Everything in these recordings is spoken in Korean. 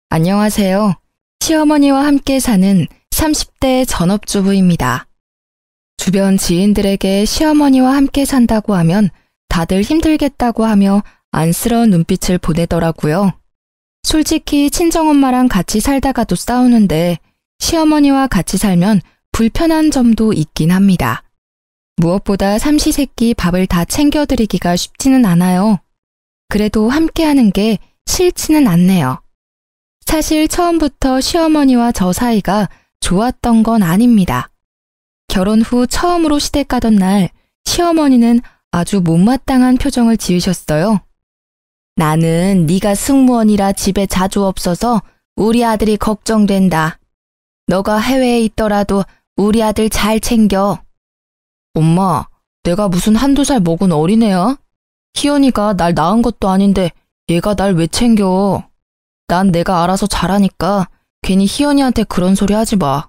안녕하세요. 시어머니와 함께 사는 30대 전업주부입니다. 주변 지인들에게 시어머니와 함께 산다고 하면 다들 힘들겠다고 하며 안쓰러운 눈빛을 보내더라고요. 솔직히 친정엄마랑 같이 살다가도 싸우는데 시어머니와 같이 살면 불편한 점도 있긴 합니다. 무엇보다 삼시세끼 밥을 다 챙겨드리기가 쉽지는 않아요. 그래도 함께하는 게 싫지는 않네요. 사실 처음부터 시어머니와 저 사이가 좋았던 건 아닙니다. 결혼 후 처음으로 시댁 가던 날 시어머니는 아주 못마땅한 표정을 지으셨어요. 나는 네가 승무원이라 집에 자주 없어서 우리 아들이 걱정된다. 너가 해외에 있더라도 우리 아들 잘 챙겨. 엄마, 내가 무슨 한두 살 먹은 어린애야? 희연이가 날 낳은 것도 아닌데 얘가 날 왜 챙겨? 난 내가 알아서 잘하니까 괜히 희연이한테 그런 소리 하지 마.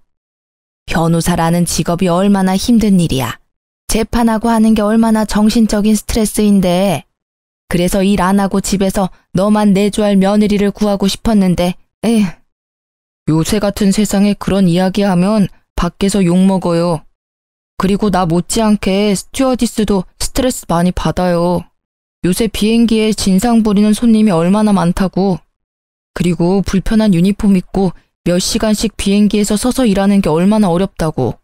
변호사라는 직업이 얼마나 힘든 일이야. 재판하고 하는 게 얼마나 정신적인 스트레스인데. 그래서 일 안 하고 집에서 너만 내조할 며느리를 구하고 싶었는데, 에휴. 요새 같은 세상에 그런 이야기하면 밖에서 욕먹어요. 그리고 나 못지않게 스튜어디스도 스트레스 많이 받아요. 요새 비행기에 진상 부리는 손님이 얼마나 많다고. 그리고 불편한 유니폼 입고 몇 시간씩 비행기에서 서서 일하는 게 얼마나 어렵다고.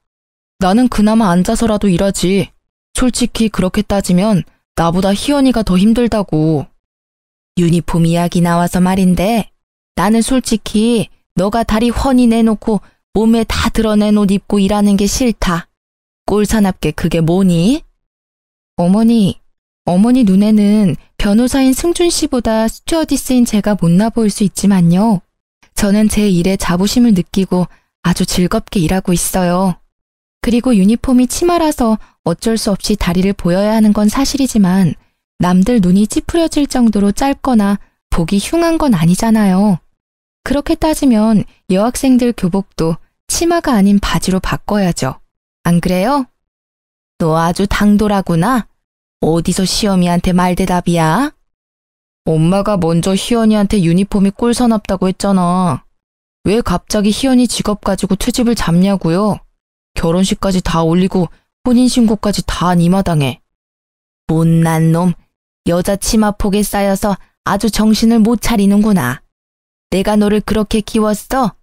나는 그나마 앉아서라도 일하지. 솔직히 그렇게 따지면 나보다 희연이가 더 힘들다고. 유니폼 이야기 나와서 말인데 나는 솔직히 너가 다리 훤히 내놓고 몸에 다 드러낸 옷 입고 일하는 게 싫다. 꼴사납게 그게 뭐니? 어머니 눈에는 변호사인 승준 씨보다 스튜어디스인 제가 못나 보일 수 있지만요. 저는 제 일에 자부심을 느끼고 아주 즐겁게 일하고 있어요. 그리고 유니폼이 치마라서 어쩔 수 없이 다리를 보여야 하는 건 사실이지만 남들 눈이 찌푸려질 정도로 짧거나 보기 흉한 건 아니잖아요. 그렇게 따지면 여학생들 교복도 치마가 아닌 바지로 바꿔야죠. 안 그래요? 너 아주 당돌하구나. 어디서 시어미한테 말대답이야? 엄마가 먼저 희연이한테 유니폼이 꼴사납다고 했잖아. 왜 갑자기 희연이 직업 가지고 트집을 잡냐고요? 결혼식까지 다 올리고 혼인신고까지 다 한 이 마당에. 못난 놈, 여자 치마폭에 쌓여서 아주 정신을 못 차리는구나. 내가 너를 그렇게 키웠어?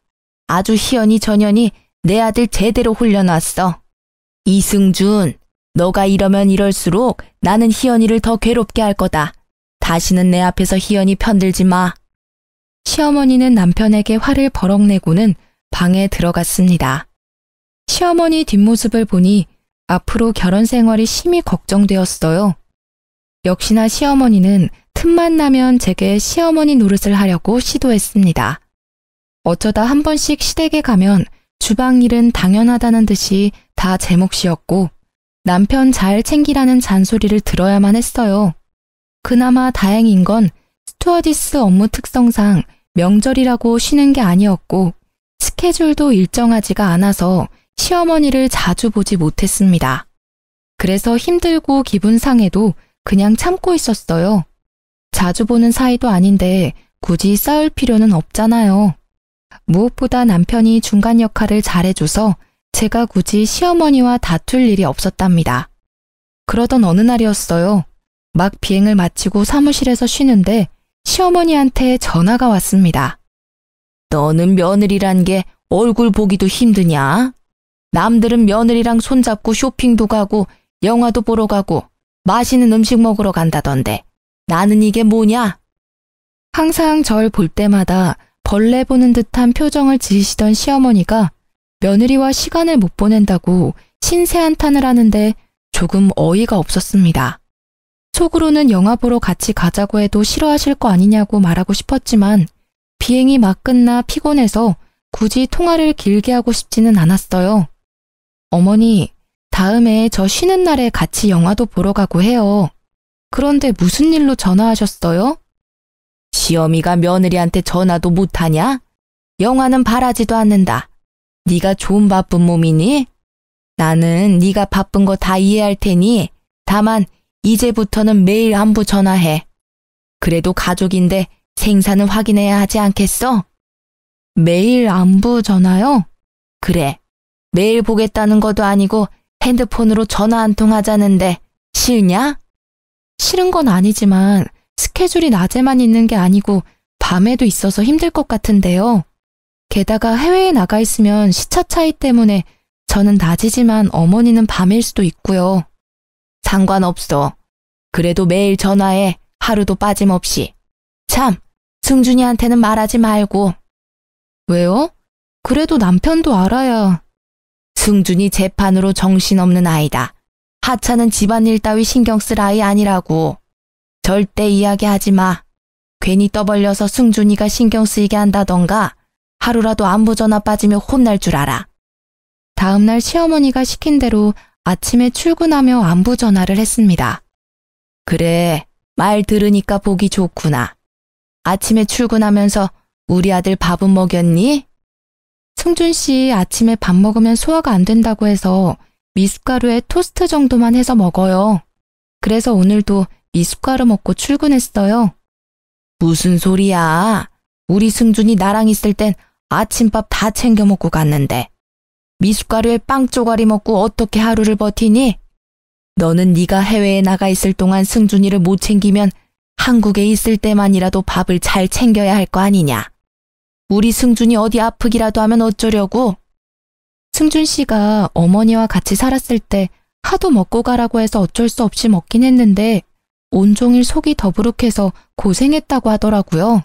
아주 희연이 전연이 내 아들 제대로 홀려놨어. 이승준, 너가 이러면 이럴수록 나는 희연이를 더 괴롭게 할 거다. 다시는 내 앞에서 희연이 편들지 마. 시어머니는 남편에게 화를 버럭 내고는 방에 들어갔습니다. 시어머니 뒷모습을 보니 앞으로 결혼 생활이 심히 걱정되었어요. 역시나 시어머니는 틈만 나면 제게 시어머니 노릇을 하려고 시도했습니다. 어쩌다 한 번씩 시댁에 가면 주방 일은 당연하다는 듯이 다 제 몫이었고 남편 잘 챙기라는 잔소리를 들어야만 했어요. 그나마 다행인 건 스튜어디스 업무 특성상 명절이라고 쉬는 게 아니었고 스케줄도 일정하지가 않아서 시어머니를 자주 보지 못했습니다. 그래서 힘들고 기분 상해도 그냥 참고 있었어요. 자주 보는 사이도 아닌데 굳이 싸울 필요는 없잖아요. 무엇보다 남편이 중간 역할을 잘해줘서 제가 굳이 시어머니와 다툴 일이 없었답니다. 그러던 어느 날이었어요. 막 비행을 마치고 사무실에서 쉬는데 시어머니한테 전화가 왔습니다. 너는 며느리란 게 얼굴 보기도 힘드냐? 남들은 며느리랑 손잡고 쇼핑도 가고 영화도 보러 가고 맛있는 음식 먹으러 간다던데 나는 이게 뭐냐? 항상 절 볼 때마다 벌레 보는 듯한 표정을 지으시던 시어머니가 며느리와 시간을 못 보낸다고 신세한탄을 하는데 조금 어이가 없었습니다. 속으로는 영화 보러 같이 가자고 해도 싫어하실 거 아니냐고 말하고 싶었지만 비행이 막 끝나 피곤해서 굳이 통화를 길게 하고 싶지는 않았어요. 어머니, 다음에 저 쉬는 날에 같이 영화도 보러 가고 해요. 그런데 무슨 일로 전화하셨어요? 시어미가 며느리한테 전화도 못하냐? 영화는 바라지도 않는다. 네가 좀 바쁜 몸이니? 나는 네가 바쁜 거 다 이해할 테니 다만 이제부터는 매일 안부 전화해. 그래도 가족인데 생사는 확인해야 하지 않겠어? 매일 안부 전화요? 그래. 매일 보겠다는 것도 아니고 핸드폰으로 전화 한 통 하자는데 싫냐? 싫은 건 아니지만 스케줄이 낮에만 있는 게 아니고 밤에도 있어서 힘들 것 같은데요. 게다가 해외에 나가 있으면 시차 차이 때문에 저는 낮이지만 어머니는 밤일 수도 있고요. 상관없어. 그래도 매일 전화해. 하루도 빠짐없이. 참, 승준이한테는 말하지 말고. 왜요? 그래도 남편도 알아야. 승준이 재판으로 정신없는 아이다. 하찮은 집안일 따위 신경 쓸 아이 아니라고. 절대 이야기하지 마. 괜히 떠벌려서 승준이가 신경 쓰이게 한다던가 하루라도 안부 전화 빠지면 혼날 줄 알아. 다음날 시어머니가 시킨 대로 아침에 출근하며 안부 전화를 했습니다. 그래, 말 들으니까 보기 좋구나. 아침에 출근하면서 우리 아들 밥은 먹였니? 승준 씨 아침에 밥 먹으면 소화가 안 된다고 해서 미숫가루에 토스트 정도만 해서 먹어요. 그래서 오늘도 미숫가루 먹고 출근했어요. 무슨 소리야? 우리 승준이 나랑 있을 땐 아침밥 다 챙겨 먹고 갔는데 미숫가루에 빵 쪼가리 먹고 어떻게 하루를 버티니? 너는 네가 해외에 나가 있을 동안 승준이를 못 챙기면 한국에 있을 때만이라도 밥을 잘 챙겨야 할 거 아니냐? 우리 승준이 어디 아프기라도 하면 어쩌려고? 승준 씨가 어머니와 같이 살았을 때 하도 먹고 가라고 해서 어쩔 수 없이 먹긴 했는데 온종일 속이 더부룩해서 고생했다고 하더라고요.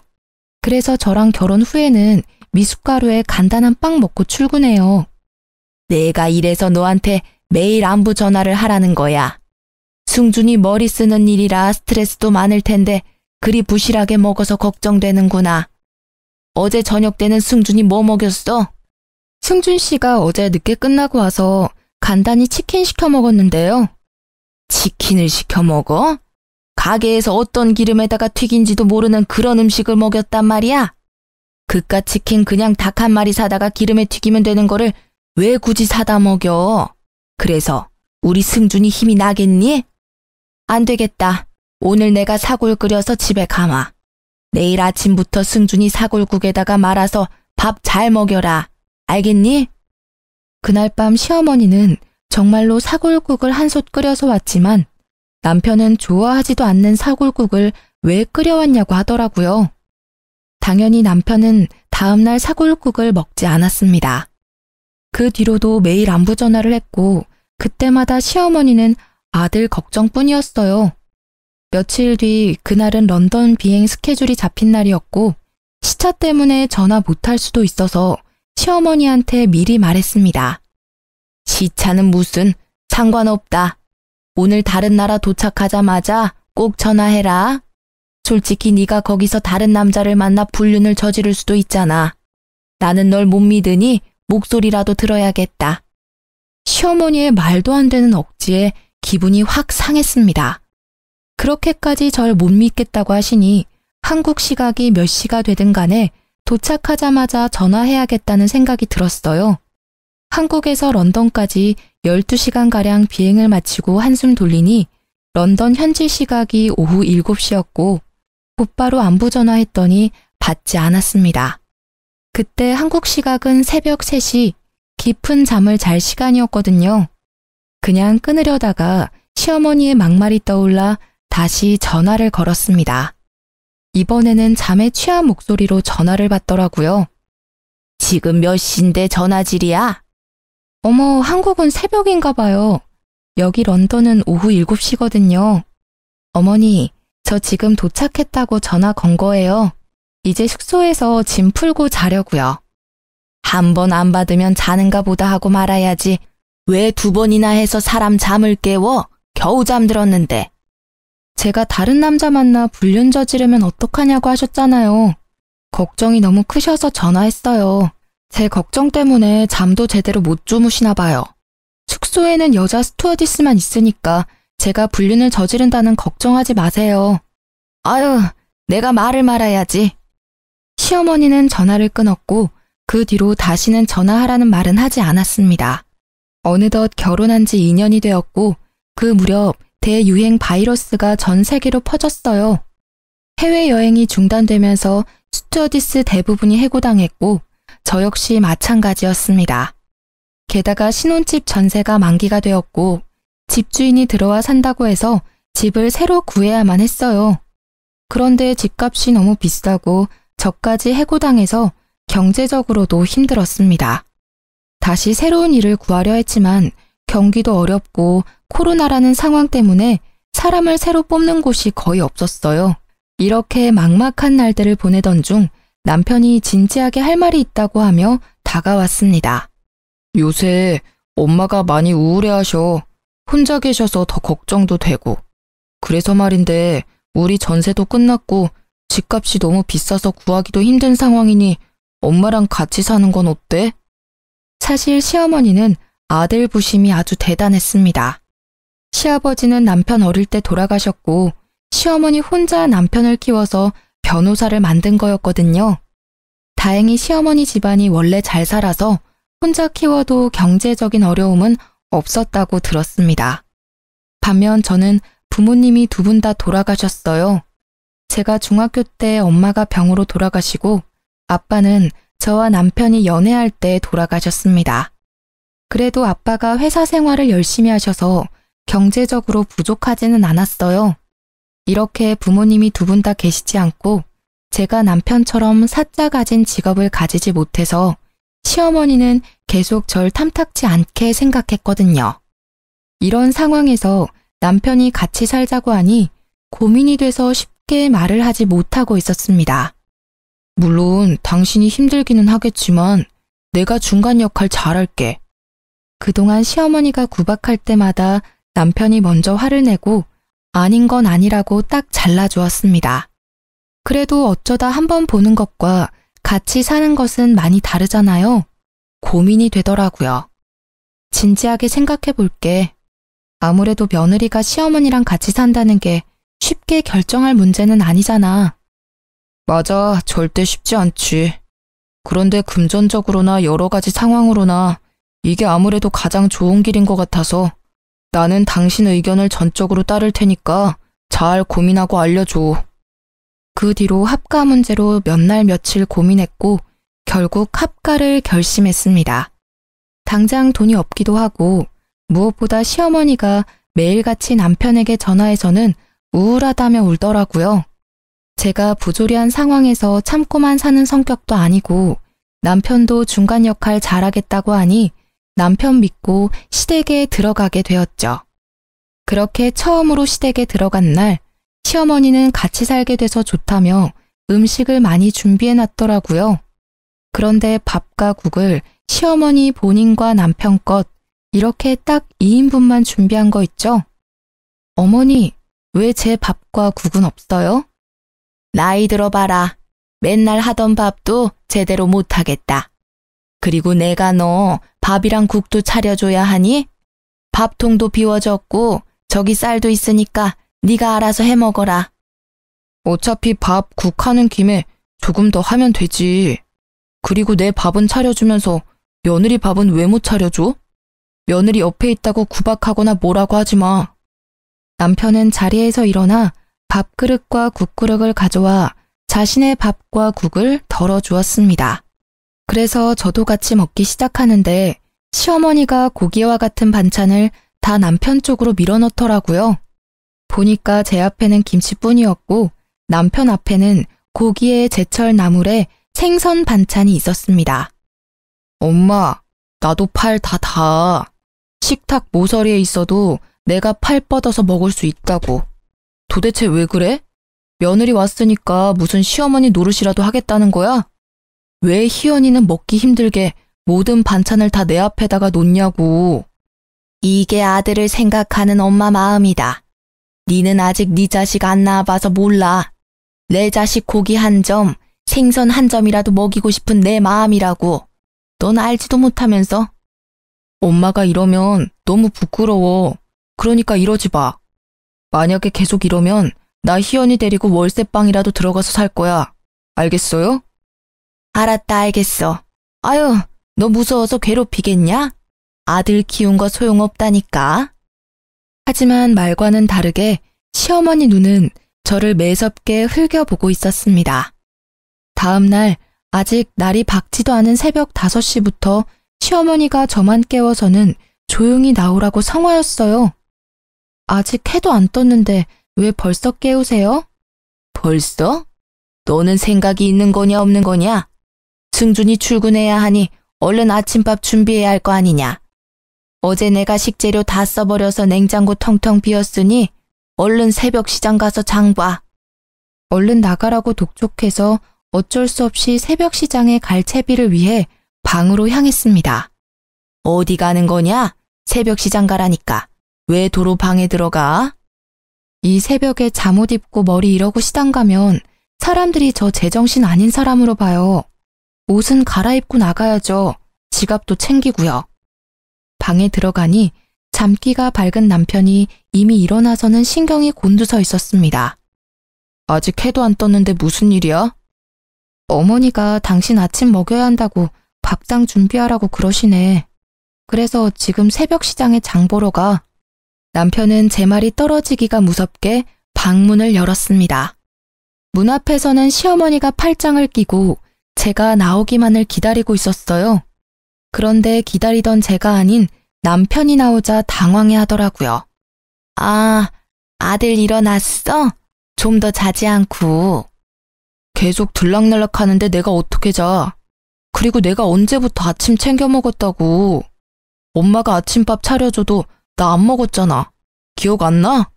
그래서 저랑 결혼 후에는 미숫가루에 간단한 빵 먹고 출근해요. 내가 이래서 너한테 매일 안부 전화를 하라는 거야. 승준이 머리 쓰는 일이라 스트레스도 많을 텐데 그리 부실하게 먹어서 걱정되는구나. 어제 저녁 때는 승준이 뭐 먹였어? 승준 씨가 어제 늦게 끝나고 와서 간단히 치킨 시켜 먹었는데요. 치킨을 시켜 먹어? 가게에서 어떤 기름에다가 튀긴지도 모르는 그런 음식을 먹였단 말이야? 그깟 치킨 그냥 닭 한 마리 사다가 기름에 튀기면 되는 거를 왜 굳이 사다 먹여? 그래서 우리 승준이 힘이 나겠니? 안 되겠다. 오늘 내가 사골 끓여서 집에 가마. 내일 아침부터 승준이 사골국에다가 말아서 밥 잘 먹여라. 알겠니? 그날 밤 시어머니는 정말로 사골국을 한솥 끓여서 왔지만 남편은 좋아하지도 않는 사골국을 왜 끓여왔냐고 하더라고요. 당연히 남편은 다음날 사골국을 먹지 않았습니다. 그 뒤로도 매일 안부 전화를 했고 그때마다 시어머니는 아들 걱정뿐이었어요. 며칠 뒤 그날은 런던 비행 스케줄이 잡힌 날이었고 시차 때문에 전화 못할 수도 있어서 시어머니한테 미리 말했습니다. 시차는 무슨 상관없다. 오늘 다른 나라 도착하자마자 꼭 전화해라. 솔직히 네가 거기서 다른 남자를 만나 불륜을 저지를 수도 있잖아. 나는 널 못 믿으니 목소리라도 들어야겠다. 시어머니의 말도 안 되는 억지에 기분이 확 상했습니다. 그렇게까지 절 못 믿겠다고 하시니 한국 시각이 몇 시가 되든 간에 도착하자마자 전화해야겠다는 생각이 들었어요. 한국에서 런던까지 12시간가량 비행을 마치고 한숨 돌리니 런던 현지 시각이 오후 7시였고 곧바로 안부 전화했더니 받지 않았습니다. 그때 한국 시각은 새벽 3시, 깊은 잠을 잘 시간이었거든요. 그냥 끊으려다가 시어머니의 막말이 떠올라 다시 전화를 걸었습니다. 이번에는 잠에 취한 목소리로 전화를 받더라고요. 지금 몇 시인데 전화질이야? 어머, 한국은 새벽인가 봐요. 여기 런던은 오후 7시거든요. 어머니, 저 지금 도착했다고 전화 건 거예요. 이제 숙소에서 짐 풀고 자려고요. 한 번 안 받으면 자는가 보다 하고 말아야지. 왜 2번이나 해서 사람 잠을 깨워? 겨우 잠들었는데. 제가 다른 남자 만나 불륜 저지르면 어떡하냐고 하셨잖아요. 걱정이 너무 크셔서 전화했어요. 제 걱정 때문에 잠도 제대로 못 주무시나 봐요. 숙소에는 여자 스튜어디스만 있으니까 제가 불륜을 저지른다는 걱정하지 마세요. 아유, 내가 말을 말아야지. 시어머니는 전화를 끊었고 그 뒤로 다시는 전화하라는 말은 하지 않았습니다. 어느덧 결혼한 지 2년이 되었고 그 무렵 대유행 바이러스가 전 세계로 퍼졌어요. 해외여행이 중단되면서 스튜어디스 대부분이 해고당했고 저 역시 마찬가지였습니다. 게다가 신혼집 전세가 만기가 되었고 집주인이 들어와 산다고 해서 집을 새로 구해야만 했어요. 그런데 집값이 너무 비싸고 저까지 해고당해서 경제적으로도 힘들었습니다. 다시 새로운 일을 구하려 했지만 경기도 어렵고 코로나라는 상황 때문에 사람을 새로 뽑는 곳이 거의 없었어요. 이렇게 막막한 날들을 보내던 중 남편이 진지하게 할 말이 있다고 하며 다가왔습니다. 요새 엄마가 많이 우울해하셔. 혼자 계셔서 더 걱정도 되고. 그래서 말인데 우리 전세도 끝났고 집값이 너무 비싸서 구하기도 힘든 상황이니 엄마랑 같이 사는 건 어때? 사실 시어머니는 아들 부심이 아주 대단했습니다. 시아버지는 남편 어릴 때 돌아가셨고 시어머니 혼자 남편을 키워서 변호사를 만든 거였거든요. 다행히 시어머니 집안이 원래 잘 살아서 혼자 키워도 경제적인 어려움은 없었다고 들었습니다. 반면 저는 부모님이 두 분 다 돌아가셨어요. 제가 중학교 때 엄마가 병으로 돌아가시고 아빠는 저와 남편이 연애할 때 돌아가셨습니다. 그래도 아빠가 회사 생활을 열심히 하셔서 경제적으로 부족하지는 않았어요. 이렇게 부모님이 두 분 다 계시지 않고 제가 남편처럼 사짜 가진 직업을 가지지 못해서 시어머니는 계속 절 탐탁지 않게 생각했거든요. 이런 상황에서 남편이 같이 살자고 하니 고민이 돼서 쉽게 말을 하지 못하고 있었습니다. 물론 당신이 힘들기는 하겠지만 내가 중간 역할 잘할게. 그동안 시어머니가 구박할 때마다 남편이 먼저 화를 내고 아닌 건 아니라고 딱 잘라주었습니다. 그래도 어쩌다 한번 보는 것과 같이 사는 것은 많이 다르잖아요. 고민이 되더라고요. 진지하게 생각해 볼게. 아무래도 며느리가 시어머니랑 같이 산다는 게 쉽게 결정할 문제는 아니잖아. 맞아, 절대 쉽지 않지. 그런데 금전적으로나 여러 가지 상황으로나 이게 아무래도 가장 좋은 길인 것 같아서 나는 당신 의견을 전적으로 따를 테니까 잘 고민하고 알려줘. 그 뒤로 합가 문제로 몇 날 며칠 고민했고 결국 합가를 결심했습니다. 당장 돈이 없기도 하고 무엇보다 시어머니가 매일같이 남편에게 전화해서는 우울하다며 울더라고요. 제가 부조리한 상황에서 참고만 사는 성격도 아니고 남편도 중간 역할 잘하겠다고 하니 남편 믿고 시댁에 들어가게 되었죠. 그렇게 처음으로 시댁에 들어간 날 시어머니는 같이 살게 돼서 좋다며 음식을 많이 준비해 놨더라고요. 그런데 밥과 국을 시어머니 본인과 남편 것 이렇게 딱 2인분만 준비한 거 있죠? 어머니, 왜 제 밥과 국은 없어요? 나이 들어봐라. 맨날 하던 밥도 제대로 못하겠다. 그리고 내가 너 밥이랑 국도 차려줘야 하니? 밥통도 비워졌고 저기 쌀도 있으니까 네가 알아서 해먹어라. 어차피 밥, 국 하는 김에 조금 더 하면 되지. 그리고 내 밥은 차려주면서 며느리 밥은 왜 못 차려줘? 며느리 옆에 있다고 구박하거나 뭐라고 하지 마. 남편은 자리에서 일어나 밥그릇과 국그릇을 가져와 자신의 밥과 국을 덜어주었습니다. 그래서 저도 같이 먹기 시작하는데 시어머니가 고기와 같은 반찬을 다 남편 쪽으로 밀어넣더라고요. 보니까 제 앞에는 김치뿐이었고 남편 앞에는 고기에 제철 나물에 생선 반찬이 있었습니다. 엄마, 나도 팔 다 닿아. 식탁 모서리에 있어도 내가 팔 뻗어서 먹을 수 있다고. 도대체 왜 그래? 며느리 왔으니까 무슨 시어머니 노릇이라도 하겠다는 거야? 왜 희연이는 먹기 힘들게 모든 반찬을 다 내 앞에다가 놓냐고. 이게 아들을 생각하는 엄마 마음이다. 니는 아직 네 자식 안 낳아봐서 몰라. 내 자식 고기 한 점, 생선 한 점이라도 먹이고 싶은 내 마음이라고. 넌 알지도 못하면서. 엄마가 이러면 너무 부끄러워. 그러니까 이러지 마. 만약에 계속 이러면 나 희연이 데리고 월세방이라도 들어가서 살 거야. 알겠어요? 알았다, 알겠어. 아유, 너 무서워서 괴롭히겠냐? 아들 키운 거 소용없다니까. 하지만 말과는 다르게 시어머니 눈은 저를 매섭게 흘겨보고 있었습니다. 다음 날 아직 날이 밝지도 않은 새벽 5시부터 시어머니가 저만 깨워서는 조용히 나오라고 성화였어요. 아직 해도 안 떴는데 왜 벌써 깨우세요? 벌써? 너는 생각이 있는 거냐 없는 거냐? 승준이 출근해야 하니 얼른 아침밥 준비해야 할 거 아니냐? 어제 내가 식재료 다 써버려서 냉장고 텅텅 비었으니 얼른 새벽 시장 가서 장 봐. 얼른 나가라고 독촉해서 어쩔 수 없이 새벽 시장에 갈 채비를 위해 방으로 향했습니다. 어디 가는 거냐? 새벽 시장 가라니까. 왜 도로 방에 들어가? 이 새벽에 잠옷 입고 머리 이러고 시장 가면 사람들이 저 제정신 아닌 사람으로 봐요. 옷은 갈아입고 나가야죠. 지갑도 챙기고요. 방에 들어가니 잠기가 밝은 남편이 이미 일어나서는 신경이 곤두서 있었습니다. 아직 해도 안 떴는데 무슨 일이야? 어머니가 당신 아침 먹여야 한다고 밥상 준비하라고 그러시네. 그래서 지금 새벽 시장에 장 보러 가. 남편은 제 말이 떨어지기가 무섭게 방문을 열었습니다. 문 앞에서는 시어머니가 팔짱을 끼고 제가 나오기만을 기다리고 있었어요. 그런데 기다리던 제가 아닌 남편이 나오자 당황해 하더라고요. 아, 아들 일어났어? 좀 더 자지 않고. 계속 들락날락 하는데 내가 어떻게 자. 그리고 내가 언제부터 아침 챙겨 먹었다고. 엄마가 아침밥 차려줘도 나 안 먹었잖아. 기억 안 나?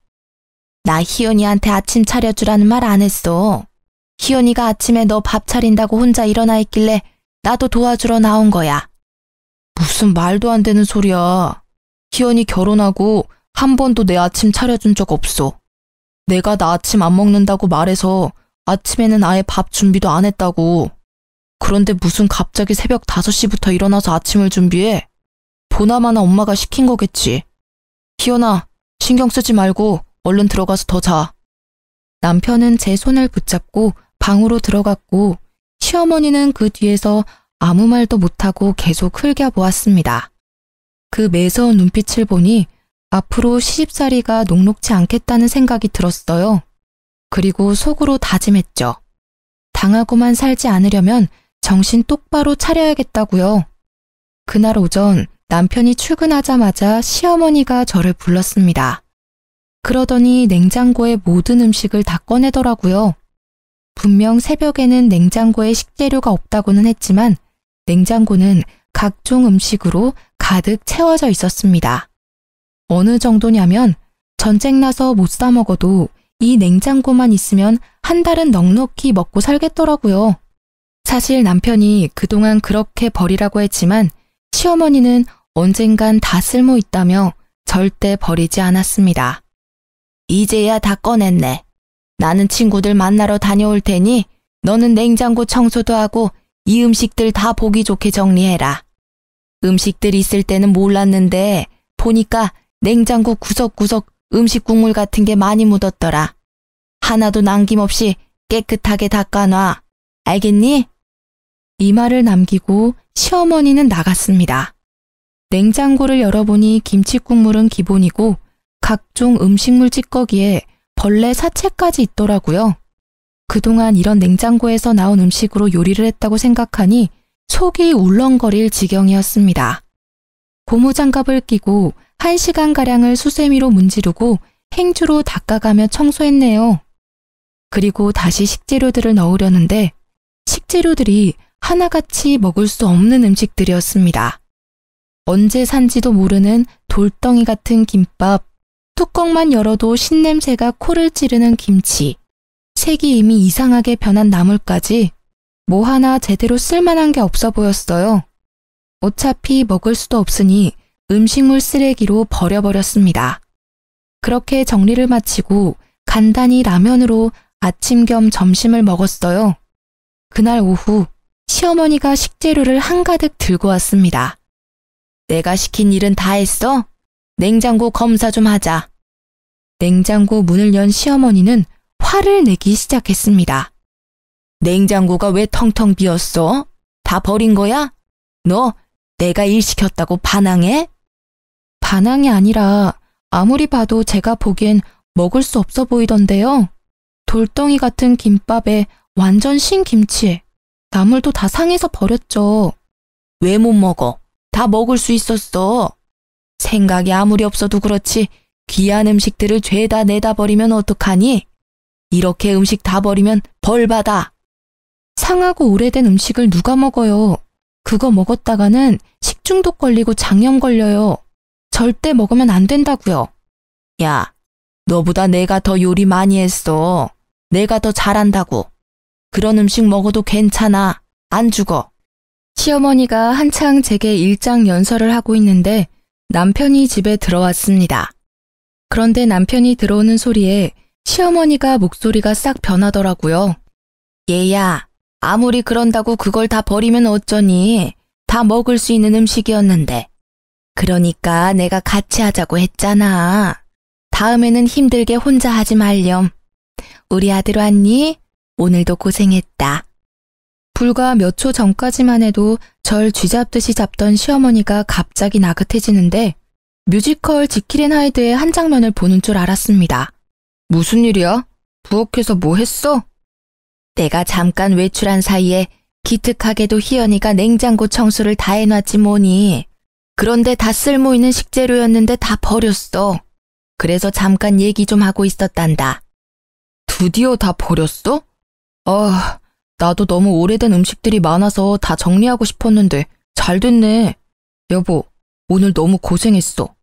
나 희연이한테 아침 차려주라는 말 안 했어. 희연이가 아침에 너 밥 차린다고 혼자 일어나 있길래 나도 도와주러 나온 거야. 무슨 말도 안 되는 소리야. 희연이 결혼하고 한 번도 내 아침 차려준 적 없어. 내가 나 아침 안 먹는다고 말해서 아침에는 아예 밥 준비도 안 했다고. 그런데 무슨 갑자기 새벽 5시부터 일어나서 아침을 준비해? 보나마나 엄마가 시킨 거겠지. 희연아, 신경 쓰지 말고 얼른 들어가서 더 자. 남편은 제 손을 붙잡고 방으로 들어갔고 시어머니는 그 뒤에서 아무 말도 못하고 계속 흘겨보았습니다. 그 매서운 눈빛을 보니 앞으로 시집살이가 녹록지 않겠다는 생각이 들었어요. 그리고 속으로 다짐했죠. 당하고만 살지 않으려면 정신 똑바로 차려야겠다고요. 그날 오전 남편이 출근하자마자 시어머니가 저를 불렀습니다. 그러더니 냉장고의 모든 음식을 다 꺼내더라고요. 분명 새벽에는 냉장고에 식재료가 없다고는 했지만 냉장고는 각종 음식으로 가득 채워져 있었습니다. 어느 정도냐면 전쟁 나서 못 사 먹어도 이 냉장고만 있으면 한 달은 넉넉히 먹고 살겠더라고요. 사실 남편이 그동안 그렇게 버리라고 했지만 시어머니는 언젠간 다 쓸모 있다며 절대 버리지 않았습니다. 이제야 다 꺼냈네. 나는 친구들 만나러 다녀올 테니 너는 냉장고 청소도 하고 이 음식들 다 보기 좋게 정리해라. 음식들 있을 때는 몰랐는데 보니까 냉장고 구석구석 음식 국물 같은 게 많이 묻었더라. 하나도 남김없이 깨끗하게 닦아놔. 알겠니? 이 말을 남기고 시어머니는 나갔습니다. 냉장고를 열어보니 김치 국물은 기본이고 각종 음식물 찌꺼기에 벌레 사체까지 있더라고요. 그동안 이런 냉장고에서 나온 음식으로 요리를 했다고 생각하니 속이 울렁거릴 지경이었습니다. 고무장갑을 끼고 1시간가량을 수세미로 문지르고 행주로 닦아가며 청소했네요. 그리고 다시 식재료들을 넣으려는데 식재료들이 하나같이 먹을 수 없는 음식들이었습니다. 언제 산지도 모르는 돌덩이 같은 김밥, 뚜껑만 열어도 신냄새가 코를 찌르는 김치, 색이 이미 이상하게 변한 나물까지 뭐 하나 제대로 쓸만한 게 없어 보였어요. 어차피 먹을 수도 없으니 음식물 쓰레기로 버려버렸습니다. 그렇게 정리를 마치고 간단히 라면으로 아침 겸 점심을 먹었어요. 그날 오후 시어머니가 식재료를 한가득 들고 왔습니다. 내가 시킨 일은 다 했어? 냉장고 검사 좀 하자. 냉장고 문을 연 시어머니는 화를 내기 시작했습니다. 냉장고가 왜 텅텅 비었어? 다 버린 거야? 너 내가 일 시켰다고 반항해? 반항이 아니라 아무리 봐도 제가 보기엔 먹을 수 없어 보이던데요. 돌덩이 같은 김밥에 완전 신김치에 나물도 다 상해서 버렸죠. 왜 못 먹어? 다 먹을 수 있었어. 생각이 아무리 없어도 그렇지 귀한 음식들을 죄다 내다 버리면 어떡하니? 이렇게 음식 다 버리면 벌 받아. 상하고 오래된 음식을 누가 먹어요? 그거 먹었다가는 식중독 걸리고 장염 걸려요. 절대 먹으면 안 된다고요. 야, 너보다 내가 더 요리 많이 했어. 내가 더 잘한다고. 그런 음식 먹어도 괜찮아. 안 죽어. 시어머니가 한창 제게 일장 연설을 하고 있는데 남편이 집에 들어왔습니다. 그런데 남편이 들어오는 소리에 시어머니가 목소리가 싹 변하더라고요. 얘야, 아무리 그런다고 그걸 다 버리면 어쩌니? 다 먹을 수 있는 음식이었는데. 그러니까 내가 같이 하자고 했잖아. 다음에는 힘들게 혼자 하지 말렴. 우리 아들 왔니? 오늘도 고생했다. 불과 몇 초 전까지만 해도 절 쥐잡듯이 잡던 시어머니가 갑자기 나긋해지는데 뮤지컬 지킬 앤 하이드의 한 장면을 보는 줄 알았습니다. 무슨 일이야? 부엌에서 뭐 했어? 내가 잠깐 외출한 사이에 기특하게도 희연이가 냉장고 청소를 다 해놨지 뭐니. 그런데 다 쓸모있는 식재료였는데 다 버렸어. 그래서 잠깐 얘기 좀 하고 있었단다. 드디어 다 버렸어? 아, 나도 너무 오래된 음식들이 많아서 다 정리하고 싶었는데 잘 됐네. 여보, 오늘 너무 고생했어.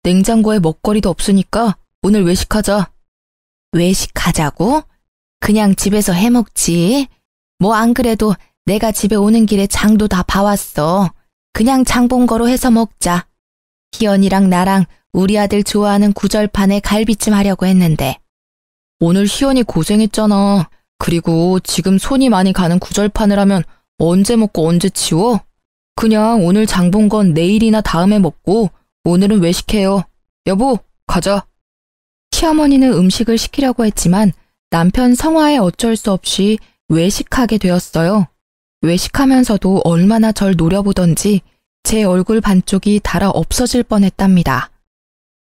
냉장고에 먹거리도 없으니까 오늘 외식하자. 외식하자고? 그냥 집에서 해먹지. 뭐 안 그래도 내가 집에 오는 길에 장도 다 봐왔어. 그냥 장본거로 해서 먹자. 희연이랑 나랑 우리 아들 좋아하는 구절판에 갈비찜 하려고 했는데. 오늘 희연이 고생했잖아. 그리고 지금 손이 많이 가는 구절판을 하면 언제 먹고 언제 치워? 그냥 오늘 장 본 건 내일이나 다음에 먹고 오늘은 외식해요. 여보, 가자. 시어머니는 음식을 시키려고 했지만 남편 성화에 어쩔 수 없이 외식하게 되었어요. 외식하면서도 얼마나 절 노려보던지 제 얼굴 반쪽이 달아 없어질 뻔했답니다.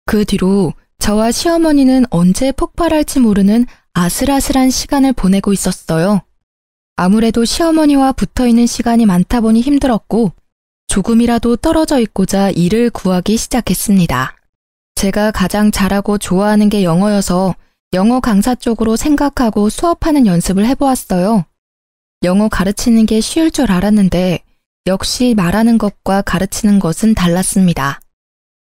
그 뒤로 저와 시어머니는 언제 폭발할지 모르는 아슬아슬한 시간을 보내고 있었어요. 아무래도 시어머니와 붙어있는 시간이 많다 보니 힘들었고 조금이라도 떨어져 있고자 일을 구하기 시작했습니다. 제가 가장 잘하고 좋아하는 게 영어여서 영어 강사 쪽으로 생각하고 수업하는 연습을 해보았어요. 영어 가르치는 게 쉬울 줄 알았는데 역시 말하는 것과 가르치는 것은 달랐습니다.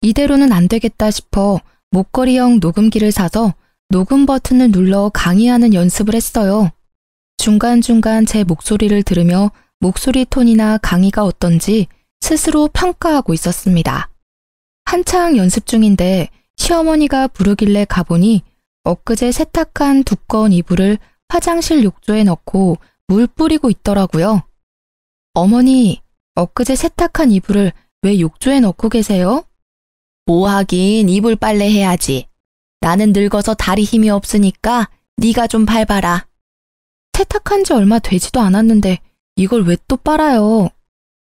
이대로는 안 되겠다 싶어 목걸이형 녹음기를 사서 녹음 버튼을 눌러 강의하는 연습을 했어요. 중간중간 제 목소리를 들으며 목소리 톤이나 강의가 어떤지 스스로 평가하고 있었습니다. 한창 연습 중인데 시어머니가 부르길래 가보니 엊그제 세탁한 두꺼운 이불을 화장실 욕조에 넣고 물 뿌리고 있더라고요. 어머니, 엊그제 세탁한 이불을 왜 욕조에 넣고 계세요? 뭐 하긴 이불 빨래 해야지. 나는 늙어서 다리 힘이 없으니까 네가 좀 밟아라. 세탁한 지 얼마 되지도 않았는데 이걸 왜 또 빨아요?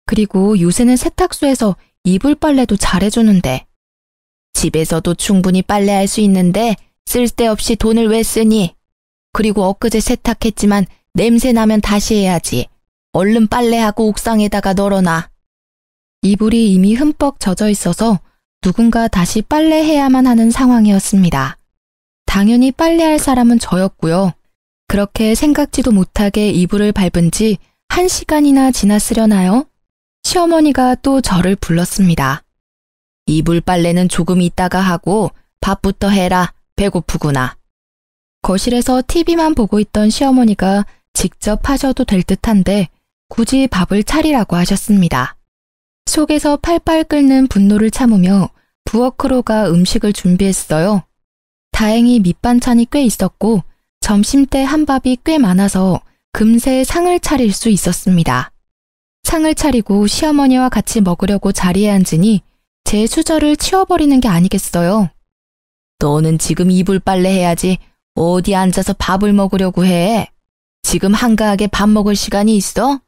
그리고 요새는 세탁소에서 이불 빨래도 잘해주는데. 집에서도 충분히 빨래할 수 있는데 쓸데없이 돈을 왜 쓰니? 그리고 엊그제 세탁했지만 냄새 나면 다시 해야지. 얼른 빨래하고 옥상에다가 널어놔. 이불이 이미 흠뻑 젖어 있어서 누군가 다시 빨래해야만 하는 상황이었습니다. 당연히 빨래할 사람은 저였고요. 그렇게 생각지도 못하게 이불을 밟은 지 1시간이나 지났으려나요? 시어머니가 또 저를 불렀습니다. 이불 빨래는 조금 있다가 하고 밥부터 해라. 배고프구나. 거실에서 TV만 보고 있던 시어머니가 직접 하셔도 될 듯한데 굳이 밥을 차리라고 하셨습니다. 속에서 팔팔 끓는 분노를 참으며 부엌으로 가 음식을 준비했어요. 다행히 밑반찬이 꽤 있었고 점심때 한밥이 꽤 많아서 금세 상을 차릴 수 있었습니다. 상을 차리고 시어머니와 같이 먹으려고 자리에 앉으니 제 수저를 치워버리는 게 아니겠어요. 너는 지금 이불 빨래 해야지 어디 앉아서 밥을 먹으려고 해. 지금 한가하게 밥 먹을 시간이 있어?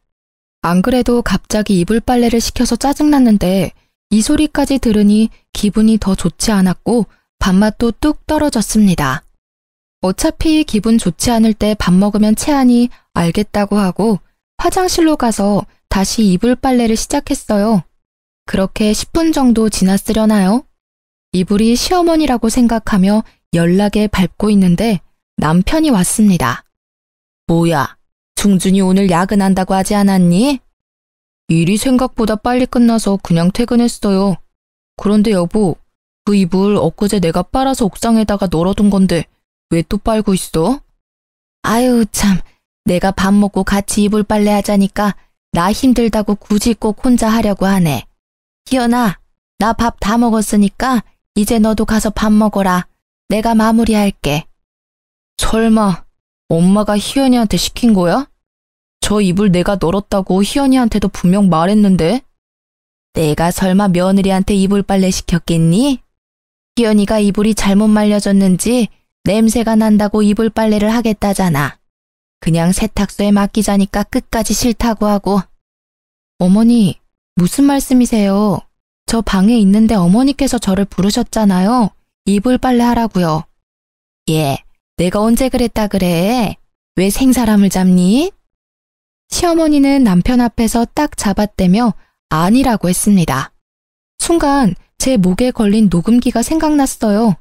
안 그래도 갑자기 이불 빨래를 시켜서 짜증났는데 이 소리까지 들으니 기분이 더 좋지 않았고 밥맛도 뚝 떨어졌습니다. 어차피 기분 좋지 않을 때 밥 먹으면 체하니 알겠다고 하고 화장실로 가서 다시 이불 빨래를 시작했어요. 그렇게 10분 정도 지났으려나요? 이불이 시어머니라고 생각하며 연락에 밟고 있는데 남편이 왔습니다. 뭐야, 중준이 오늘 야근한다고 하지 않았니? 일이 생각보다 빨리 끝나서 그냥 퇴근했어요. 그런데 여보, 그 이불 엊그제 내가 빨아서 옥상에다가 널어둔 건데 왜 또 빨고 있어? 아유 참, 내가 밥 먹고 같이 이불 빨래 하자니까 나 힘들다고 굳이 꼭 혼자 하려고 하네. 희연아, 나 밥 다 먹었으니까 이제 너도 가서 밥 먹어라. 내가 마무리할게. 설마 엄마가 희연이한테 시킨 거야? 저 이불 내가 널었다고 희연이한테도 분명 말했는데? 내가 설마 며느리한테 이불 빨래 시켰겠니? 희연이가 이불이 잘못 말려졌는지 냄새가 난다고 이불 빨래를 하겠다잖아. 그냥 세탁소에 맡기자니까 끝까지 싫다고 하고. 어머니, 무슨 말씀이세요? 저 방에 있는데 어머니께서 저를 부르셨잖아요. 이불 빨래 하라고요. 예, 내가 언제 그랬다 그래? 왜 생사람을 잡니? 시어머니는 남편 앞에서 딱 잡아떼며 아니라고 했습니다. 순간 제 목에 걸린 녹음기가 생각났어요.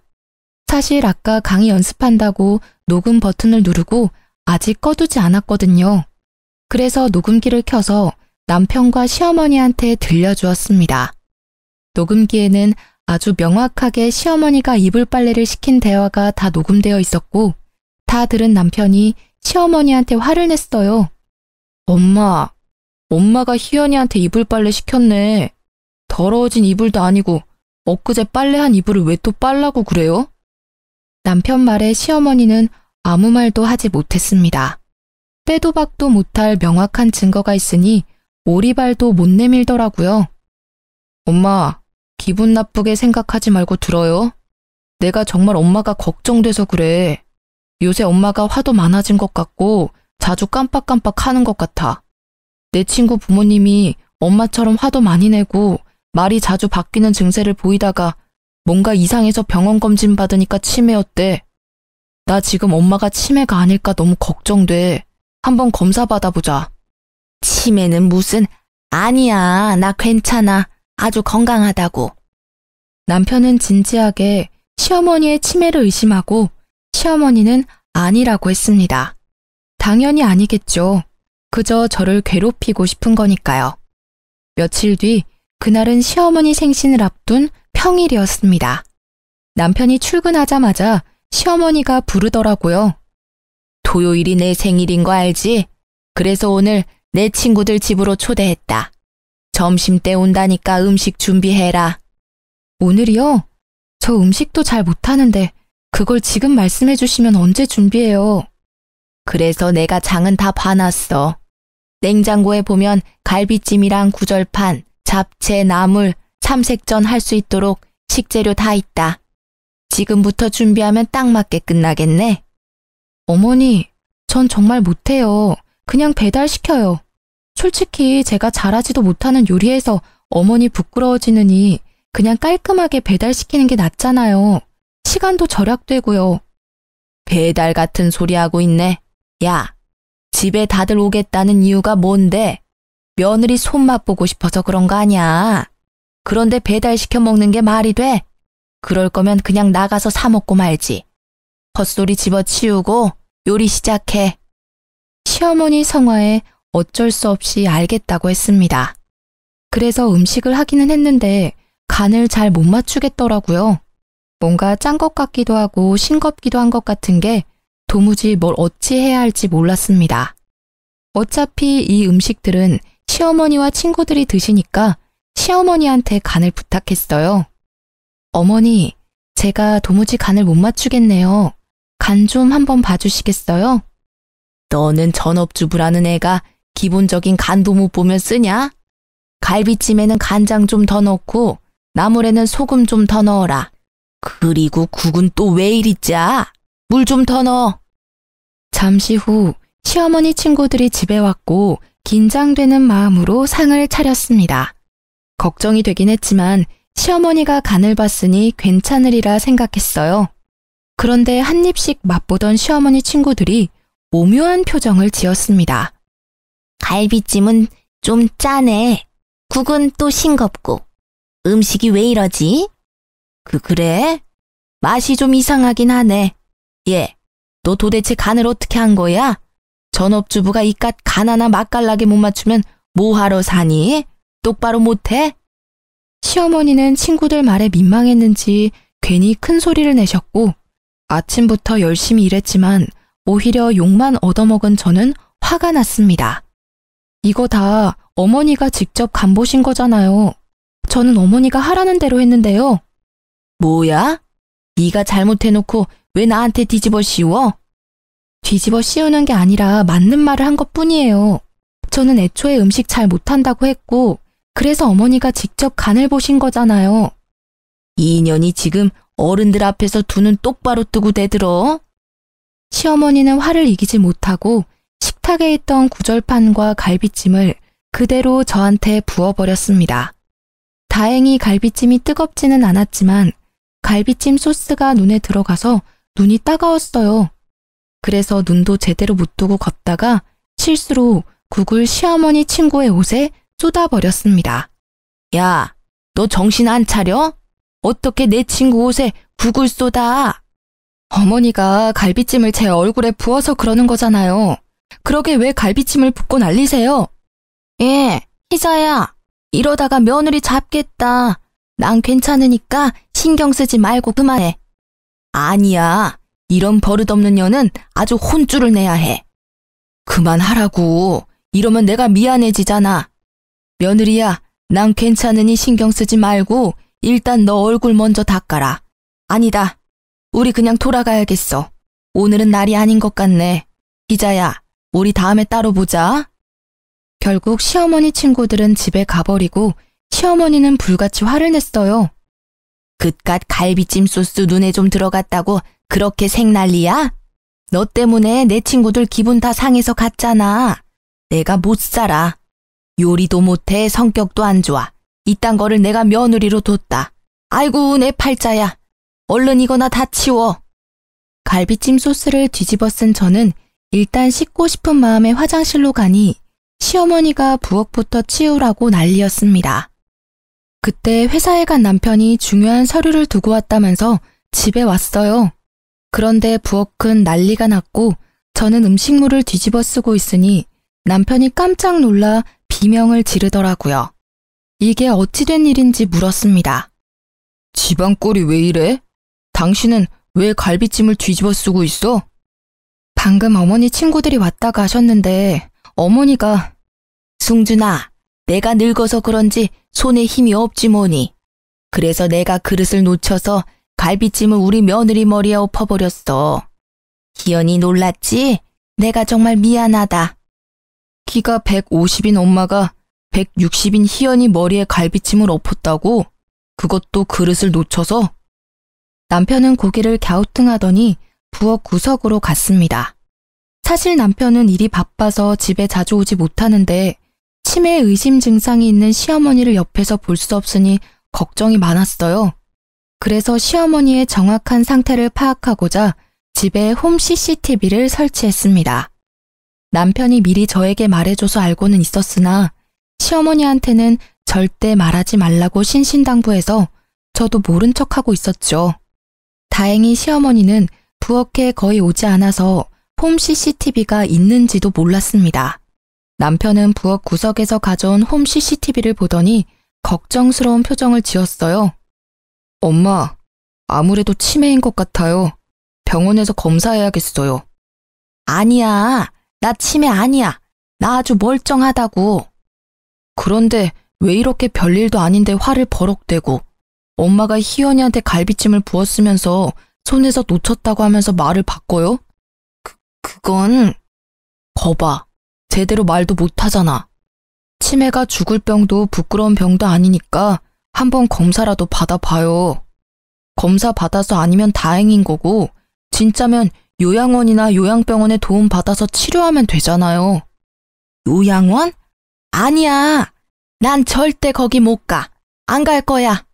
사실 아까 강의 연습한다고 녹음 버튼을 누르고 아직 꺼두지 않았거든요. 그래서 녹음기를 켜서 남편과 시어머니한테 들려주었습니다. 녹음기에는 아주 명확하게 시어머니가 이불 빨래를 시킨 대화가 다 녹음되어 있었고, 다 들은 남편이 시어머니한테 화를 냈어요. 엄마가 희연이한테 이불 빨래 시켰네. 더러워진 이불도 아니고 엊그제 빨래한 이불을 왜 또 빨라고 그래요? 남편 말에 시어머니는 아무 말도 하지 못했습니다. 빼도 박도 못할 명확한 증거가 있으니 오리발도 못 내밀더라고요. 엄마, 기분 나쁘게 생각하지 말고 들어요. 내가 정말 엄마가 걱정돼서 그래. 요새 엄마가 화도 많아진 것 같고 자주 깜빡깜빡 하는 것 같아. 내 친구 부모님이 엄마처럼 화도 많이 내고 말이 자주 바뀌는 증세를 보이다가 뭔가 이상해서 병원 검진 받으니까 치매였대. 나 지금 엄마가 치매가 아닐까 너무 걱정돼. 한번 검사 받아보자. 치매는 무슨, 아니야, 나 괜찮아. 아주 건강하다고. 남편은 진지하게 시어머니의 치매를 의심하고 시어머니는 아니라고 했습니다. 당연히 아니겠죠. 그저 저를 괴롭히고 싶은 거니까요. 며칠 뒤 그날은 시어머니 생신을 앞둔 평일이었습니다. 남편이 출근하자마자 시어머니가 부르더라고요. 토요일이 내 생일인 거 알지? 그래서 오늘 내 친구들 집으로 초대했다. 점심때 온다니까 음식 준비해라. 오늘이요? 저 음식도 잘 못하는데 그걸 지금 말씀해 주시면 언제 준비해요? 그래서 내가 장은 다 봐놨어. 냉장고에 보면 갈비찜이랑 구절판, 잡채, 나물, 삼색전 할 수 있도록 식재료 다 있다. 지금부터 준비하면 딱 맞게 끝나겠네. 어머니, 전 정말 못해요. 그냥 배달시켜요. 솔직히 제가 잘하지도 못하는 요리에서 어머니 부끄러워지느니 그냥 깔끔하게 배달시키는 게 낫잖아요. 시간도 절약되고요. 배달 같은 소리 하고 있네. 야, 집에 다들 오겠다는 이유가 뭔데? 며느리 손맛 보고 싶어서 그런 거 아니야. 그런데 배달시켜 먹는 게 말이 돼? 그럴 거면 그냥 나가서 사 먹고 말지. 헛소리 집어치우고 요리 시작해. 시어머니 성화에 어쩔 수 없이 알겠다고 했습니다. 그래서 음식을 하기는 했는데 간을 잘 못 맞추겠더라고요. 뭔가 짠 것 같기도 하고 싱겁기도 한 것 같은 게 도무지 뭘 어찌 해야 할지 몰랐습니다. 어차피 이 음식들은 시어머니와 친구들이 드시니까 시어머니한테 간을 부탁했어요. 어머니, 제가 도무지 간을 못 맞추겠네요. 간 좀 한번 봐주시겠어요? 너는 전업주부라는 애가 기본적인 간도 못 보면 쓰냐? 갈비찜에는 간장 좀 더 넣고 나물에는 소금 좀 더 넣어라. 그리고 국은 또 왜 이리 짜? 물 좀 더 넣어. 잠시 후 시어머니 친구들이 집에 왔고 긴장되는 마음으로 상을 차렸습니다. 걱정이 되긴 했지만 시어머니가 간을 봤으니 괜찮으리라 생각했어요. 그런데 한 입씩 맛보던 시어머니 친구들이 오묘한 표정을 지었습니다. 갈비찜은 좀 짜네. 국은 또 싱겁고. 음식이 왜 이러지? 그래? 맛이 좀 이상하긴 하네. 얘, 너 도대체 간을 어떻게 한 거야? 전업주부가 이깟 간 하나 맛깔나게 못 맞추면 뭐하러 사니? 똑바로 못해? 시어머니는 친구들 말에 민망했는지 괜히 큰 소리를 내셨고 아침부터 열심히 일했지만 오히려 욕만 얻어먹은 저는 화가 났습니다. 이거 다 어머니가 직접 간 보신 거잖아요. 저는 어머니가 하라는 대로 했는데요. 뭐야? 네가 잘못해놓고 왜 나한테 뒤집어 씌워? 뒤집어 씌우는 게 아니라 맞는 말을 한 것뿐이에요. 저는 애초에 음식 잘 못한다고 했고 그래서 어머니가 직접 간을 보신 거잖아요. 이 인연이 지금 어른들 앞에서 두 눈 똑바로 뜨고 대들어? 시어머니는 화를 이기지 못하고 식탁에 있던 구절판과 갈비찜을 그대로 저한테 부어버렸습니다. 다행히 갈비찜이 뜨겁지는 않았지만 갈비찜 소스가 눈에 들어가서 눈이 따가웠어요. 그래서 눈도 제대로 못 뜨고 걷다가 실수로 국을 시어머니 친구의 옷에 쏟아버렸습니다. 야, 너 정신 안 차려? 어떻게 내 친구 옷에 국을 쏟아? 어머니가 갈비찜을 제 얼굴에 부어서 그러는 거잖아요. 그러게 왜 갈비찜을 붓고 난리세요? 희자야, 이러다가 며느리 잡겠다. 난 괜찮으니까 신경 쓰지 말고 그만해. 아니야, 이런 버릇없는 년은 아주 혼쭐을 내야 해. 그만하라고. 이러면 내가 미안해지잖아. 며느리야, 난 괜찮으니 신경 쓰지 말고 일단 너 얼굴 먼저 닦아라. 아니다, 우리 그냥 돌아가야겠어. 오늘은 날이 아닌 것 같네. 희자야, 우리 다음에 따로 보자. 결국 시어머니 친구들은 집에 가버리고 시어머니는 불같이 화를 냈어요. 그깟 갈비찜 소스 눈에 좀 들어갔다고 그렇게 생난리야? 너 때문에 내 친구들 기분 다 상해서 갔잖아. 내가 못 살아. 요리도 못해, 성격도 안 좋아. 이딴 거를 내가 며느리로 뒀다. 아이고, 내 팔자야. 얼른 이거나 다 치워. 갈비찜 소스를 뒤집어 쓴 저는 일단 씻고 싶은 마음에 화장실로 가니 시어머니가 부엌부터 치우라고 난리였습니다. 그때 회사에 간 남편이 중요한 서류를 두고 왔다면서 집에 왔어요. 그런데 부엌은 난리가 났고 저는 음식물을 뒤집어 쓰고 있으니 남편이 깜짝 놀라 비명을 지르더라고요. 이게 어찌 된 일인지 물었습니다. 집안 꼴이 왜 이래? 당신은 왜 갈비찜을 뒤집어 쓰고 있어? 방금 어머니 친구들이 왔다 가셨는데 어머니가 승준아, 내가 늙어서 그런지 손에 힘이 없지 뭐니. 그래서 내가 그릇을 놓쳐서 갈비찜을 우리 며느리 머리에 엎어버렸어. 희연이 놀랐지? 내가 정말 미안하다. 키가 150인 엄마가 160인 희연이 머리에 갈비찜을 엎었다고? 그것도 그릇을 놓쳐서? 남편은 고개를 갸우뚱하더니 부엌 구석으로 갔습니다. 사실 남편은 일이 바빠서 집에 자주 오지 못하는데 치매 의심 증상이 있는 시어머니를 옆에서 볼 수 없으니 걱정이 많았어요. 그래서 시어머니의 정확한 상태를 파악하고자 집에 홈 CCTV를 설치했습니다. 남편이 미리 저에게 말해줘서 알고는 있었으나 시어머니한테는 절대 말하지 말라고 신신당부해서 저도 모른 척하고 있었죠. 다행히 시어머니는 부엌에 거의 오지 않아서 홈 CCTV가 있는지도 몰랐습니다. 남편은 부엌 구석에서 가져온 홈 CCTV를 보더니 걱정스러운 표정을 지었어요. 엄마, 아무래도 치매인 것 같아요. 병원에서 검사해야겠어요. 아니야, 나 치매 아니야. 나 아주 멀쩡하다고. 그런데 왜 이렇게 별일도 아닌데 화를 버럭대고 엄마가 희연이한테 갈비찜을 부었으면서 손에서 놓쳤다고 하면서 말을 바꿔요? 그건... 거봐, 제대로 말도 못하잖아. 치매가 죽을 병도 부끄러운 병도 아니니까 한번 검사라도 받아봐요. 검사 받아서 아니면 다행인 거고 진짜면 요양원이나 요양병원에 도움 받아서 치료하면 되잖아요. 요양원? 아니야. 난 절대 거기 못 가. 안 갈 거야.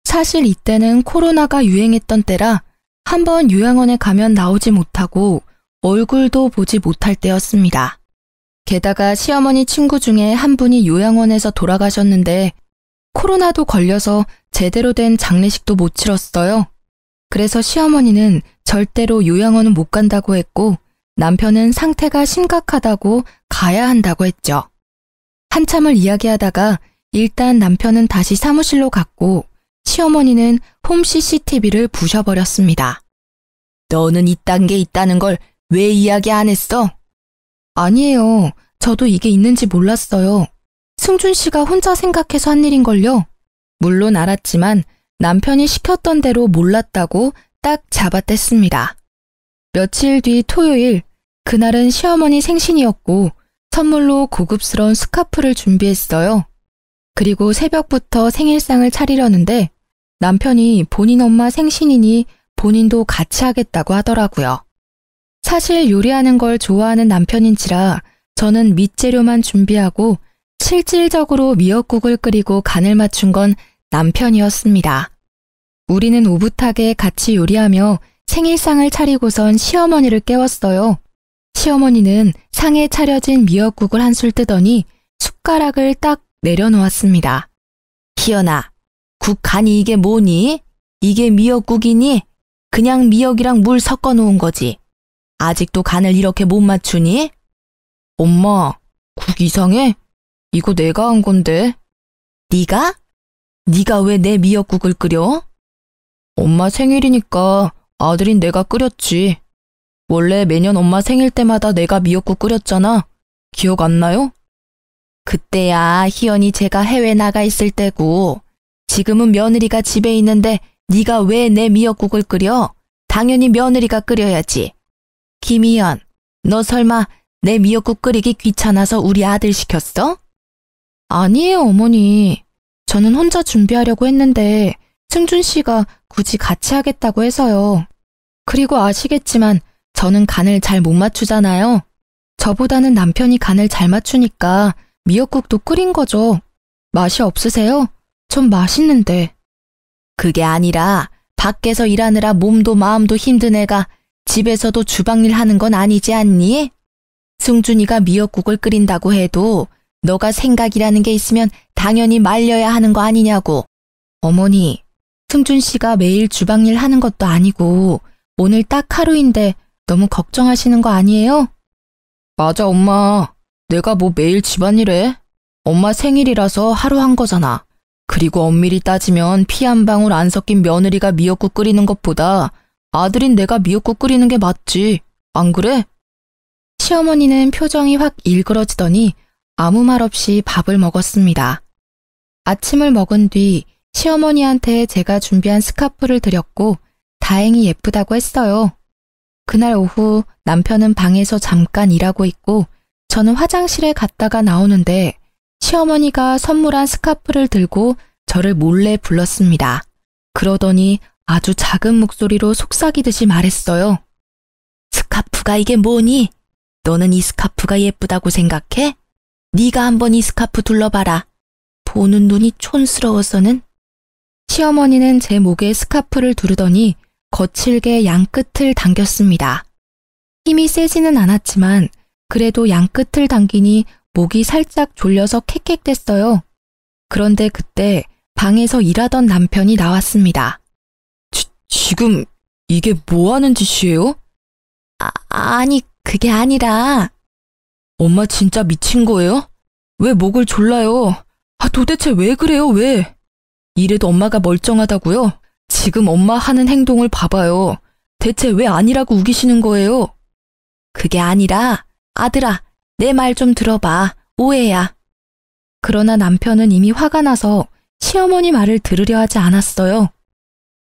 사실 이때는 코로나가 유행했던 때라 한번 요양원에 가면 나오지 못하고 얼굴도 보지 못할 때였습니다. 게다가 시어머니 친구 중에 한 분이 요양원에서 돌아가셨는데 코로나도 걸려서 제대로 된 장례식도 못 치렀어요. 그래서 시어머니는 절대로 요양원은 못 간다고 했고 남편은 상태가 심각하다고 가야 한다고 했죠. 한참을 이야기하다가 일단 남편은 다시 사무실로 갔고 시어머니는 홈 CCTV를 부셔버렸습니다. 너는 이딴 게 있다는 걸 왜 이야기 안 했어? 아니에요. 저도 이게 있는지 몰랐어요. 승준 씨가 혼자 생각해서 한 일인걸요. 물론 알았지만 남편이 시켰던 대로 몰랐다고 딱 잡아댔습니다. 며칠 뒤 토요일, 그날은 시어머니 생신이었고 선물로 고급스러운 스카프를 준비했어요. 그리고 새벽부터 생일상을 차리려는데 남편이 본인 엄마 생신이니 본인도 같이 하겠다고 하더라고요. 사실 요리하는 걸 좋아하는 남편인지라 저는 밑재료만 준비하고 실질적으로 미역국을 끓이고 간을 맞춘 건 남편이었습니다. 우리는 오붓하게 같이 요리하며 생일상을 차리고선 시어머니를 깨웠어요. 시어머니는 상에 차려진 미역국을 한술 뜨더니 숟가락을 딱 내려놓았습니다. 희연아, 국 간이 이게 뭐니? 이게 미역국이니? 그냥 미역이랑 물 섞어 놓은 거지. 아직도 간을 이렇게 못 맞추니? 엄마, 국 이상해? 이거 내가 한 건데. 네가? 네가 왜 내 미역국을 끓여? 엄마 생일이니까 아들인 내가 끓였지. 원래 매년 엄마 생일 때마다 내가 미역국 끓였잖아. 기억 안 나요? 그때야 희연이 제가 해외 나가 있을 때고 지금은 며느리가 집에 있는데 네가 왜 내 미역국을 끓여? 당연히 며느리가 끓여야지. 김희연, 너 설마 내 미역국 끓이기 귀찮아서 우리 아들 시켰어? 아니에요, 어머니. 저는 혼자 준비하려고 했는데 승준 씨가 굳이 같이 하겠다고 해서요. 그리고 아시겠지만 저는 간을 잘 못 맞추잖아요. 저보다는 남편이 간을 잘 맞추니까 미역국도 끓인 거죠. 맛이 없으세요? 전 맛있는데. 그게 아니라 밖에서 일하느라 몸도 마음도 힘든 애가 집에서도 주방일 하는 건 아니지 않니? 승준이가 미역국을 끓인다고 해도 너가 생각이라는 게 있으면 당연히 말려야 하는 거 아니냐고. 어머니, 승준 씨가 매일 주방일 하는 것도 아니고 오늘 딱 하루인데 너무 걱정하시는 거 아니에요? 맞아, 엄마. 내가 뭐 매일 집안일해? 엄마 생일이라서 하루 한 거잖아. 그리고 엄밀히 따지면 피 한 방울 안 섞인 며느리가 미역국 끓이는 것보다 아들인 내가 미역국 끓이는 게 맞지. 안 그래? 시어머니는 표정이 확 일그러지더니 아무 말 없이 밥을 먹었습니다. 아침을 먹은 뒤 시어머니한테 제가 준비한 스카프를 드렸고 다행히 예쁘다고 했어요. 그날 오후 남편은 방에서 잠깐 일하고 있고 저는 화장실에 갔다가 나오는데 시어머니가 선물한 스카프를 들고 저를 몰래 불렀습니다. 그러더니 아주 작은 목소리로 속삭이듯이 말했어요. 스카프가 이게 뭐니? 너는 이 스카프가 예쁘다고 생각해? 네가 한번 이 스카프 둘러봐라. 보는 눈이 촌스러워서는. 시어머니는 제 목에 스카프를 두르더니 거칠게 양끝을 당겼습니다. 힘이 세지는 않았지만 그래도 양끝을 당기니 목이 살짝 졸려서 캑캑댔어요. 그런데 그때 방에서 일하던 남편이 나왔습니다. 지금 이게 뭐 하는 짓이에요? 아니, 그게 아니라. 엄마 진짜 미친 거예요? 왜 목을 졸라요? 도대체 왜 그래요, 왜? 이래도 엄마가 멀쩡하다고요? 지금 엄마 하는 행동을 봐봐요. 대체 왜 아니라고 우기시는 거예요? 그게 아니라, 아들아, 내 말 좀 들어봐. 오해야. 그러나 남편은 이미 화가 나서 시어머니 말을 들으려 하지 않았어요.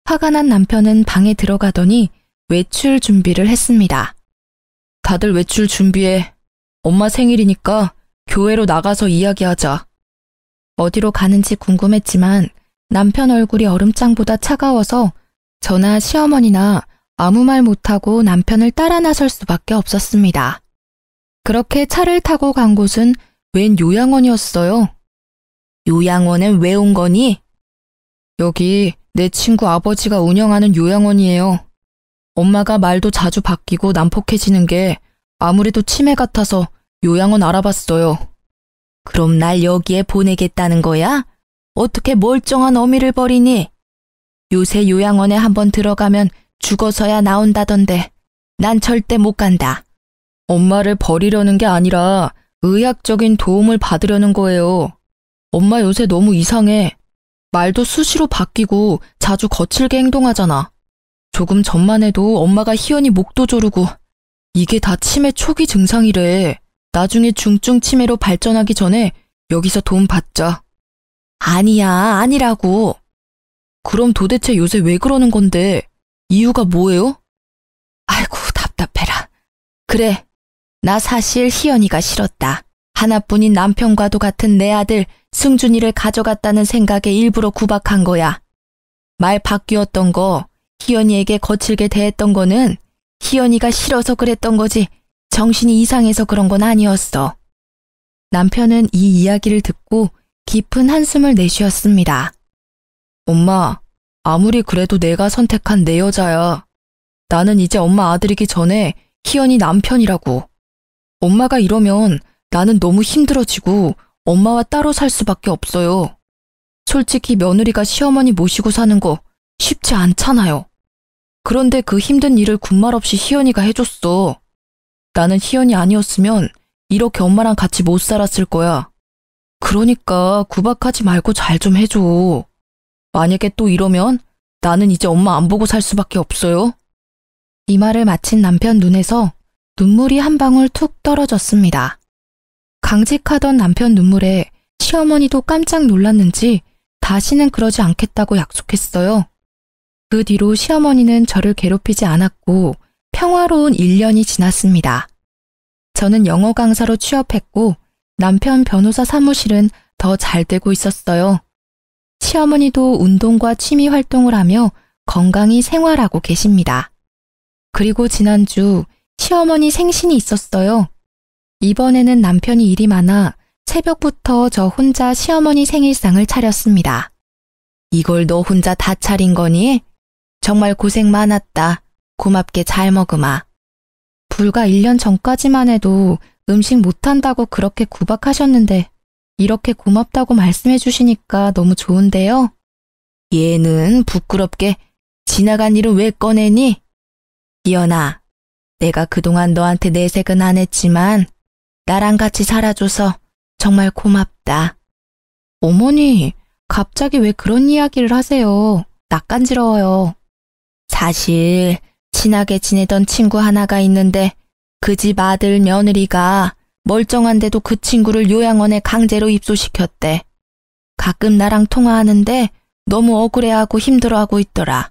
화가 난 남편은 방에 들어가더니 외출 준비를 했습니다. 다들 외출 준비해. 엄마 생일이니까 교회로 나가서 이야기하자. 어디로 가는지 궁금했지만 남편 얼굴이 얼음장보다 차가워서 저나 시어머니나 아무 말 못하고 남편을 따라 나설 수밖에 없었습니다. 그렇게 차를 타고 간 곳은 웬 요양원이었어요. 요양원엔 왜 온 거니? 여기 내 친구 아버지가 운영하는 요양원이에요. 엄마가 말도 자주 바뀌고 난폭해지는 게 아무래도 치매 같아서 요양원 알아봤어요. 그럼 날 여기에 보내겠다는 거야? 어떻게 멀쩡한 어미를 버리니? 요새 요양원에 한번 들어가면 죽어서야 나온다던데 난 절대 못 간다. 엄마를 버리려는 게 아니라 의학적인 도움을 받으려는 거예요. 엄마 요새 너무 이상해. 말도 수시로 바뀌고 자주 거칠게 행동하잖아. 조금 전만 해도 엄마가 희연이 목도 조르고 이게 다 치매 초기 증상이래. 나중에 중증 치매로 발전하기 전에 여기서 도움 받자. 아니야, 아니라고. 그럼 도대체 요새 왜 그러는 건데? 이유가 뭐예요? 아이고, 답답해라. 그래, 나 사실 희연이가 싫었다. 하나뿐인 남편과도 같은 내 아들 승준이를 가져갔다는 생각에 일부러 구박한 거야. 말 바뀌었던 거, 희연이에게 거칠게 대했던 거는 희연이가 싫어서 그랬던 거지 정신이 이상해서 그런 건 아니었어. 남편은 이 이야기를 듣고 깊은 한숨을 내쉬었습니다. 엄마, 아무리 그래도 내가 선택한 내 여자야. 나는 이제 엄마 아들이기 전에 희연이 남편이라고. 엄마가 이러면 나는 너무 힘들어지고 엄마와 따로 살 수밖에 없어요. 솔직히 며느리가 시어머니 모시고 사는 거 쉽지 않잖아요. 그런데 그 힘든 일을 군말 없이 희연이가 해줬어. 나는 희연이 아니었으면 이렇게 엄마랑 같이 못 살았을 거야. 그러니까 구박하지 말고 잘 좀 해줘. 만약에 또 이러면 나는 이제 엄마 안 보고 살 수밖에 없어요. 이 말을 마친 남편 눈에서 눈물이 한 방울 툭 떨어졌습니다. 강직하던 남편 눈물에 시어머니도 깜짝 놀랐는지 다시는 그러지 않겠다고 약속했어요. 그 뒤로 시어머니는 저를 괴롭히지 않았고 평화로운 1년이 지났습니다. 저는 영어 강사로 취업했고 남편 변호사 사무실은 더 잘 되고 있었어요. 시어머니도 운동과 취미 활동을 하며 건강히 생활하고 계십니다. 그리고 지난주 시어머니 생신이 있었어요. 이번에는 남편이 일이 많아 새벽부터 저 혼자 시어머니 생일상을 차렸습니다. 이걸 너 혼자 다 차린 거니? 정말 고생 많았다. 고맙게 잘 먹으마. 불과 1년 전까지만 해도 음식 못한다고 그렇게 구박하셨는데 이렇게 고맙다고 말씀해 주시니까 너무 좋은데요. 얘는 부끄럽게 지나간 일은 왜 꺼내니? 희연아, 내가 그동안 너한테 내색은 안 했지만 나랑 같이 살아줘서 정말 고맙다. 어머니, 갑자기 왜 그런 이야기를 하세요? 낯간지러워요. 사실 친하게 지내던 친구 하나가 있는데 그 집 아들 며느리가 멀쩡한데도 그 친구를 요양원에 강제로 입소시켰대. 가끔 나랑 통화하는데 너무 억울해하고 힘들어하고 있더라.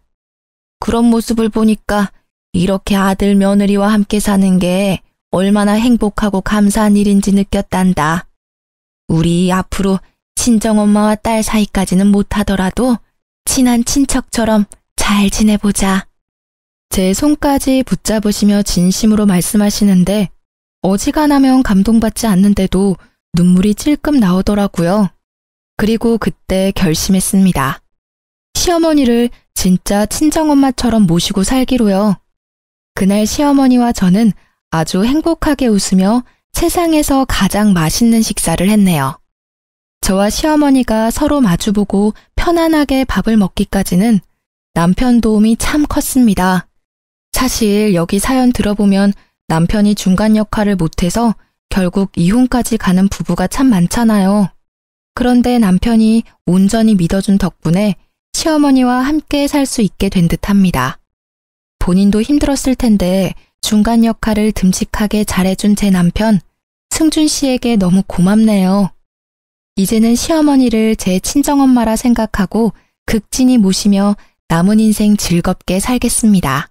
그런 모습을 보니까 이렇게 아들 며느리와 함께 사는 게 얼마나 행복하고 감사한 일인지 느꼈단다. 우리 앞으로 친정엄마와 딸 사이까지는 못하더라도 친한 친척처럼 잘 지내보자. 제 손까지 붙잡으시며 진심으로 말씀하시는데 어지간하면 감동받지 않는데도 눈물이 찔끔 나오더라고요. 그리고 그때 결심했습니다. 시어머니를 진짜 친정엄마처럼 모시고 살기로요. 그날 시어머니와 저는 아주 행복하게 웃으며 세상에서 가장 맛있는 식사를 했네요. 저와 시어머니가 서로 마주보고 편안하게 밥을 먹기까지는 남편 도움이 참 컸습니다. 사실 여기 사연 들어보면 남편이 중간 역할을 못해서 결국 이혼까지 가는 부부가 참 많잖아요. 그런데 남편이 온전히 믿어준 덕분에 시어머니와 함께 살 수 있게 된 듯합니다. 본인도 힘들었을 텐데 중간 역할을 듬직하게 잘해준 제 남편, 승준 씨에게 너무 고맙네요. 이제는 시어머니를 제 친정엄마라 생각하고 극진히 모시며 남은 인생 즐겁게 살겠습니다.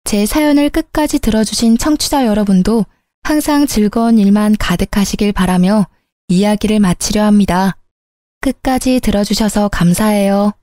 제 사연을 끝까지 들어주신 청취자 여러분도 항상 즐거운 일만 가득하시길 바라며 이야기를 마치려 합니다. 끝까지 들어주셔서 감사해요.